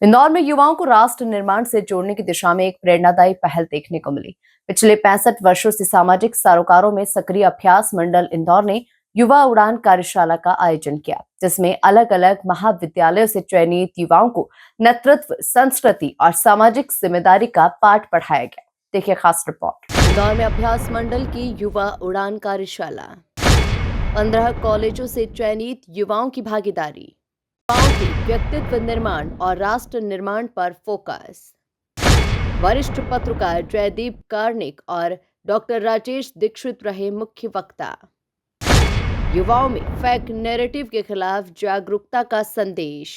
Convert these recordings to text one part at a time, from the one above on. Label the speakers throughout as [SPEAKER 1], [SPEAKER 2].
[SPEAKER 1] इंदौर में युवाओं को राष्ट्र निर्माण से जोड़ने की दिशा में एक प्रेरणादायी पहल देखने को मिली। पिछले 65 वर्षों से सामाजिक सरोकारों में सक्रिय अभ्यास मंडल इंदौर ने युवा उड़ान कार्यशाला का आयोजन किया, जिसमें अलग अलग महाविद्यालयों से चयनित युवाओं को नेतृत्व, संस्कृति और सामाजिक जिम्मेदारी का पाठ पढ़ाया गया। देखिए खास रिपोर्ट। इंदौर में अभ्यास मंडल की युवा उड़ान कार्यशाला, 15 कॉलेजों से चयनित युवाओं की भागीदारी, युवाओं के व्यक्तित्व निर्माण और राष्ट्र निर्माण पर फोकस। वरिष्ठ पत्रकार जयदीप कार्निक और डॉक्टर राजेश दीक्षित रहे मुख्य वक्ता। युवाओं में फेक नैरेटिव के खिलाफ जागरूकता का संदेश।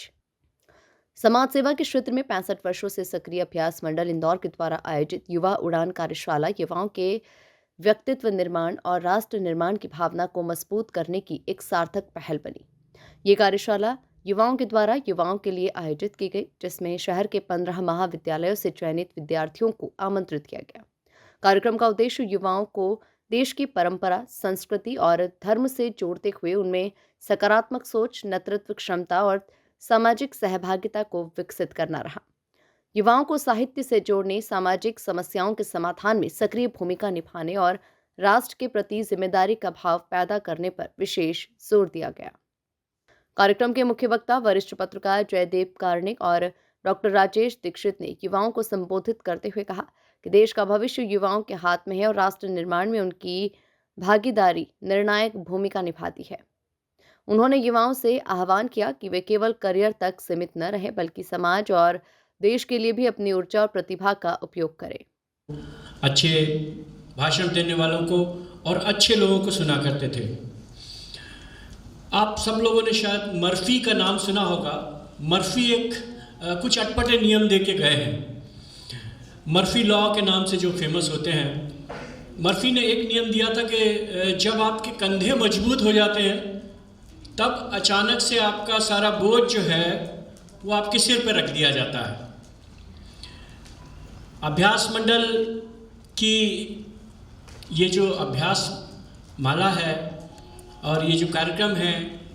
[SPEAKER 1] समाज सेवा के क्षेत्र में 65 वर्षों से सक्रिय अभ्यास मंडल इंदौर के द्वारा आयोजित युवा उड़ान कार्यशाला युवाओं के व्यक्तित्व निर्माण और राष्ट्र निर्माण की भावना को मजबूत करने की एक सार्थक पहल बनी। ये कार्यशाला युवाओं के द्वारा युवाओं के लिए आयोजित की गई, जिसमें शहर के 15 महाविद्यालयों से चयनित विद्यार्थियों को आमंत्रित किया गया। कार्यक्रम का उद्देश्य युवाओं को देश की परंपरा, संस्कृति और धर्म से जोड़ते हुए उनमें सकारात्मक सोच, नेतृत्व क्षमता और सामाजिक सहभागिता को विकसित करना रहा। युवाओं को साहित्य से जोड़ने, सामाजिक समस्याओं के समाधान में सक्रिय भूमिका निभाने और राष्ट्र के प्रति जिम्मेदारी का भाव पैदा करने पर विशेष जोर दिया गया। कार्यक्रम के मुख्य वक्ता वरिष्ठ पत्रकार जयदीप कार्निक और डॉक्टर राजेश दीक्षित ने युवाओं को संबोधित करते हुए कहा कि देश का भविष्य युवाओं के हाथ में है और राष्ट्र निर्माण में उनकी भागीदारी निर्णायक भूमिका निभाती है। उन्होंने युवाओं से आह्वान किया कि वे केवल करियर तक सीमित न रहे, बल्कि समाज और देश के लिए भी अपनी ऊर्जा और प्रतिभा का उपयोग करें।
[SPEAKER 2] अच्छे भाषण देने वालों को और अच्छे लोगों को सुना करते थे। आप सब लोगों ने शायद मर्फी का नाम सुना होगा। मर्फी एक कुछ अटपटे नियम दे के गए हैं। मर्फी लॉ के नाम से जो फेमस होते हैं, मर्फी ने एक नियम दिया था कि जब आपके कंधे मजबूत हो जाते हैं तब अचानक से आपका सारा बोझ जो है वो आपके सिर पर रख दिया जाता है। अभ्यास मंडल की ये जो अभ्यास माला है और ये जो कार्यक्रम है,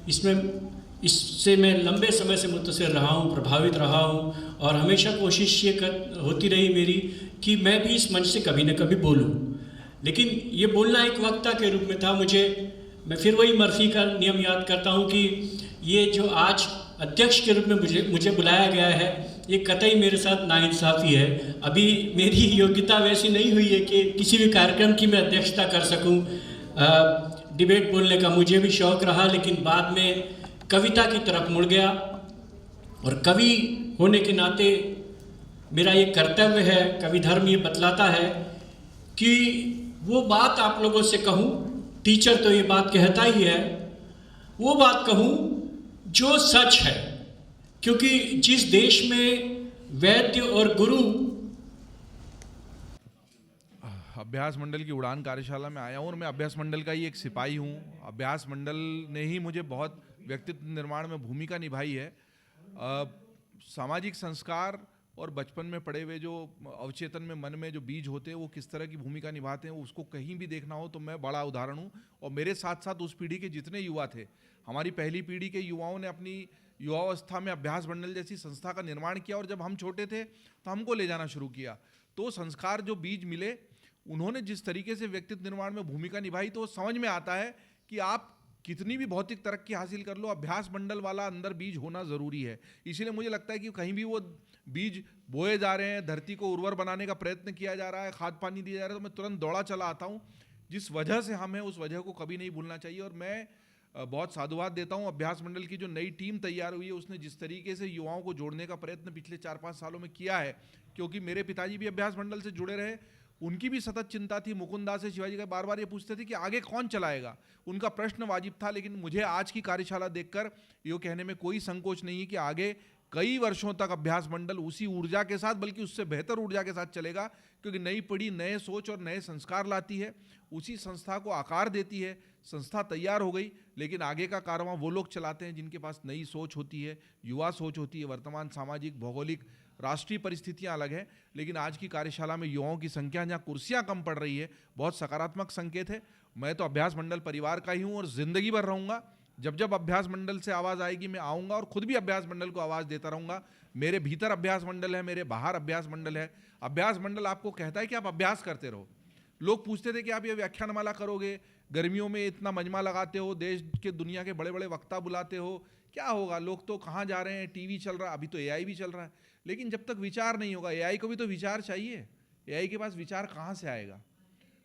[SPEAKER 2] इससे मैं लंबे समय से मुतासिर रहा हूँ, प्रभावित रहा हूँ और हमेशा कोशिश ये होती रही मेरी कि मैं भी इस मंच से कभी न कभी बोलूँ। लेकिन ये बोलना एक वक्ता के रूप में था। मैं फिर वही मर्फी का नियम याद करता हूँ कि ये जो आज अध्यक्ष के रूप में मुझे बुलाया गया है, ये कतई मेरे साथ नाइंसाफ़ी है। अभी मेरी योग्यता वैसी नहीं हुई है कि किसी भी कार्यक्रम की मैं अध्यक्षता कर सकूँ। डिबेट बोलने का मुझे भी शौक़ रहा, लेकिन बाद में कविता की तरफ मुड़ गया और कवि होने के नाते मेरा ये कर्तव्य है, कवि धर्म ये बतलाता है कि वो बात आप लोगों से कहूँ, टीचर तो ये बात कहता ही है, वो बात कहूँ जो सच है। क्योंकि जिस देश में वैद्य और गुरु
[SPEAKER 3] अभ्यास मंडल की उड़ान कार्यशाला में आया हूँ और मैं अभ्यास मंडल का ही एक सिपाही हूँ। अभ्यास मंडल ने ही मुझे बहुत व्यक्तित्व निर्माण में भूमिका निभाई है। सामाजिक संस्कार और बचपन में पड़े हुए जो अवचेतन में मन में जो बीज होते हैं वो किस तरह की भूमिका निभाते हैं, उसको कहीं भी देखना हो तो मैं बड़ा उदाहरण हूँ। और मेरे साथ साथ उस पीढ़ी के जितने युवा थे, हमारी पहली पीढ़ी के युवाओं ने अपनी युवावस्था में अभ्यास मंडल जैसी संस्था का निर्माण किया और जब हम छोटे थे तो हमको ले जाना शुरू किया। तो संस्कार जो बीज मिले, उन्होंने जिस तरीके से व्यक्तित्व निर्माण में भूमिका निभाई, तो समझ में आता है कि आप कितनी भी भौतिक तरक्की हासिल कर लो, अभ्यास मंडल वाला अंदर बीज होना ज़रूरी है। इसीलिए मुझे लगता है कि कहीं भी वो बीज बोए जा रहे हैं, धरती को उर्वर बनाने का प्रयत्न किया जा रहा है, खाद पानी दिया जा रहा है, तो मैं तुरंत दौड़ा चला आता हूँ। जिस वजह से हम हैं उस वजह को कभी नहीं भूलना चाहिए। और मैं बहुत साधुवाद देता हूँ अभ्यास मंडल की जो नई टीम तैयार हुई है, उसने जिस तरीके से युवाओं को जोड़ने का प्रयत्न पिछले 4-5 सालों में किया है। क्योंकि मेरे पिताजी भी अभ्यास मंडल से जुड़े रहे, उनकी भी सतत चिंता थी। मुकुंदा से शिवाजी का बार बार ये पूछते थे कि आगे कौन चलाएगा, उनका प्रश्न वाजिब था। लेकिन मुझे आज की कार्यशाला देखकर ये कहने में कोई संकोच नहीं है कि आगे कई वर्षों तक अभ्यास मंडल उसी ऊर्जा के साथ, बल्कि उससे बेहतर ऊर्जा के साथ चलेगा। क्योंकि नई पीढ़ी नए सोच और नए संस्कार लाती है, उसी संस्था को आकार देती है। संस्था तैयार हो गई, लेकिन आगे का कारवां वो लोग चलाते हैं जिनके पास नई सोच होती है, युवा सोच होती है। वर्तमान सामाजिक, भौगोलिक, राष्ट्रीय परिस्थितियां अलग हैं, लेकिन आज की कार्यशाला में युवाओं की संख्या, जहाँ कुर्सियां कम पड़ रही है, बहुत सकारात्मक संकेत है। मैं तो अभ्यास मंडल परिवार का ही हूँ और जिंदगी भर रहूँगा। जब जब अभ्यास मंडल से आवाज़ आएगी मैं आऊँगा और खुद भी अभ्यास मंडल को आवाज़ देता रहूँगा। मेरे भीतर अभ्यास मंडल है, मेरे बाहर अभ्यास मंडल है। अभ्यास मंडल आपको कहता है कि आप अभ्यास करते रहो। लोग पूछते थे कि आप ये व्याख्यानमाला करोगे, गर्मियों में इतना मजमा लगाते हो, देश के दुनिया के बड़े बड़े वक्ता बुलाते हो, क्या होगा? लोग तो कहाँ जा रहे हैं, टीवी चल रहा है, अभी तो एआई भी चल रहा है। लेकिन जब तक विचार नहीं होगा, एआई को भी तो विचार चाहिए। एआई के पास विचार कहाँ से आएगा?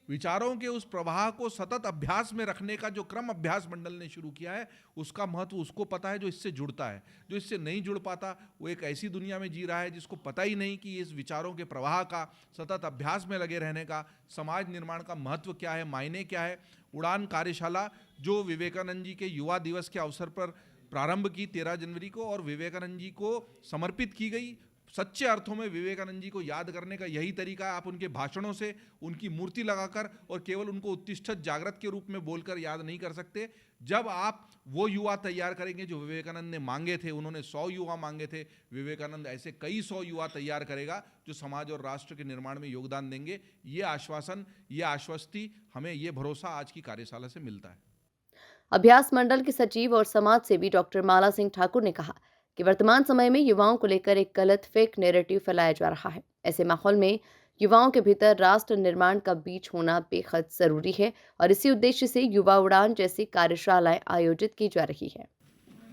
[SPEAKER 3] विचारों के उस प्रवाह को सतत अभ्यास में रखने का जो क्रम अभ्यास मंडल ने शुरू किया है, उसका महत्व उसको पता है जो इससे जुड़ता है। जो इससे नहीं जुड़ पाता वो एक ऐसी दुनिया में जी रहा है जिसको पता ही नहीं कि इस विचारों के प्रवाह का, सतत अभ्यास में लगे रहने का, समाज निर्माण का महत्व क्या है, मायने क्या है। उड़ान कार्यशाला जो विवेकानंद जी के युवा दिवस के अवसर पर प्रारंभ की 13 जनवरी को और विवेकानंद जी को समर्पित की गई, सच्चे अर्थों में विवेकानंद जी को याद करने का यही तरीका है। आप उनके भाषणों से, उनकी मूर्ति लगाकर और केवल उनको उत्तिष्ठत जागृत के रूप में बोलकर याद नहीं कर सकते। जब आप वो युवा तैयार करेंगे जो विवेकानंद ने मांगे थे, उन्होंने 100 युवा मांगे थे, विवेकानंद ऐसे कई 100 युवा तैयार करेगा जो समाज और राष्ट्र के निर्माण में योगदान देंगे। ये आश्वासन, ये आश्वस्ति, हमें ये भरोसा आज की कार्यशाला से मिलता है।
[SPEAKER 1] अभ्यास मंडल के सचिव और समाज सेवी डॉक्टर माला सिंह ठाकुर ने कहा कि वर्तमान समय में युवाओं को लेकर एक गलत फेक नैरेटिव फैलाया जा रहा है। ऐसे माहौल में युवाओं के भीतर राष्ट्र निर्माण का बीज होना बेहद जरूरी है और इसी उद्देश्य से युवा उड़ान जैसी कार्यशालाएं आयोजित की जा रही है।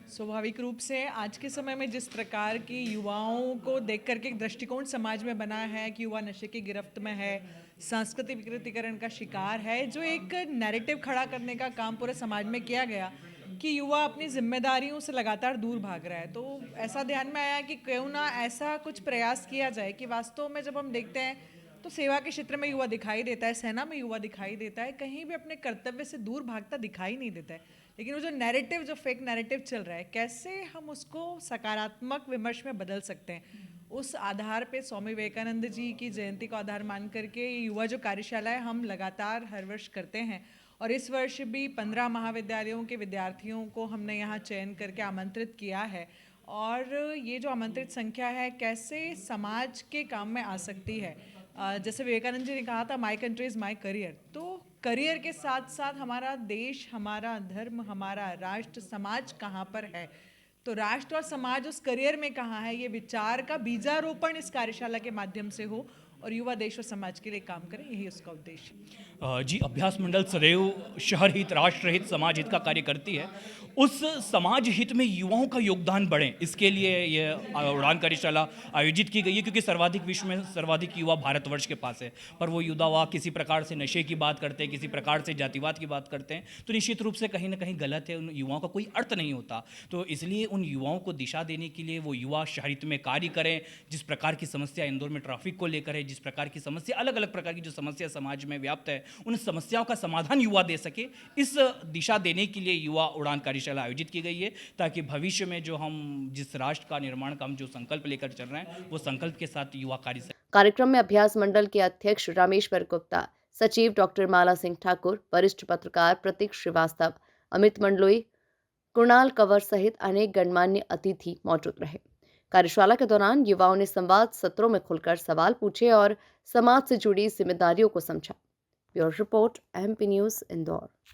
[SPEAKER 4] स्वाभाविक रूप से आज के समय में जिस प्रकार की युवाओं को देख करके एक दृष्टिकोण समाज में बना है कि युवा नशे की गिरफ्त में है, सांस्कृतिक विकृतीकरण का शिकार है, जो एक नैरेटिव खड़ा करने का काम पूरे समाज में किया गया कि युवा अपनी जिम्मेदारियों से लगातार दूर भाग रहा है। तो ऐसा ध्यान में आया कि क्यों ना ऐसा कुछ प्रयास किया जाए कि वास्तव में जब हम देखते हैं तो सेवा के क्षेत्र में युवा दिखाई देता है, सेना में युवा दिखाई देता है, कहीं भी अपने कर्तव्य से दूर भागता दिखाई नहीं देता है। लेकिन वो जो नैरेटिव, जो फेक नैरेटिव चल रहा है, कैसे हम उसको सकारात्मक विमर्श में बदल सकते हैं, उस आधार पे स्वामी विवेकानंद जी की जयंती को आधार मान करके युवा जो कार्यशालाएं हम लगातार हर वर्ष करते हैं और इस वर्ष भी 15 महाविद्यालयों के विद्यार्थियों को हमने यहाँ चयन करके आमंत्रित किया है। और ये जो आमंत्रित संख्या है कैसे समाज के काम में आ सकती है। जैसे विवेकानंद जी ने कहा था, my country is my career. तो करियर के साथ साथ हमारा देश, हमारा धर्म, हमारा राष्ट्र, समाज कहाँ पर है, तो राष्ट्र और समाज उस करियर में कहाँ है, ये विचार का बीजारोपण इस कार्यशाला के माध्यम से हो और युवा देश और समाज के लिए काम करें, यही उसका उद्देश्य।
[SPEAKER 5] जी, अभ्यास मंडल सदैव शहर हित, राष्ट्र हित, समाज हित का कार्य करती है। उस समाज हित में युवाओं का योगदान बढ़े, इसके लिए ये उड़ान कार्यशाला आयोजित की गई है, क्योंकि सर्वाधिक विश्व में सर्वाधिक युवा भारतवर्ष के पास है। पर वो युवा किसी प्रकार से नशे की बात करते हैं, किसी प्रकार से जातिवाद की बात करते हैं, तो निश्चित रूप से कहीं ना कहीं गलत है। उन युवाओं का कोई अर्थ नहीं होता। तो इसलिए उन युवाओं को दिशा देने के लिए वो युवा शहर हित में कार्य करें। जिस प्रकार की समस्या इंदौर में ट्रैफिक को लेकर है, जिस प्रकार की समस्या, अलग अलग प्रकार की जो समस्या समाज में व्याप्त है, उन समस्याओं का समाधान युवा दे सके, इस दिशा देने के लिए युवा उड़ान कार्यशाला आयोजित की गई है, ताकि भविष्य में जो हम जिस राष्ट्र का निर्माण का हम जो संकल्प लेकर चल रहे हैं, वो संकल्प के साथ युवा कार्य।
[SPEAKER 1] कार्यक्रम में अभ्यास मंडल के अध्यक्ष रामेश्वर गुप्ता, सचिव डॉक्टर माला सिंह ठाकुर, वरिष्ठ पत्रकार प्रतीक श्रीवास्तव, अमित मंडलोई, कुणाल कंवर सहित अनेक गणमान्य अतिथि मौजूद रहे। कार्यशाला के दौरान युवाओं ने संवाद सत्रों में खुलकर सवाल पूछे और समाज से जुड़ी जिम्मेदारियों को समझा। Bureau report, MP news, Indore.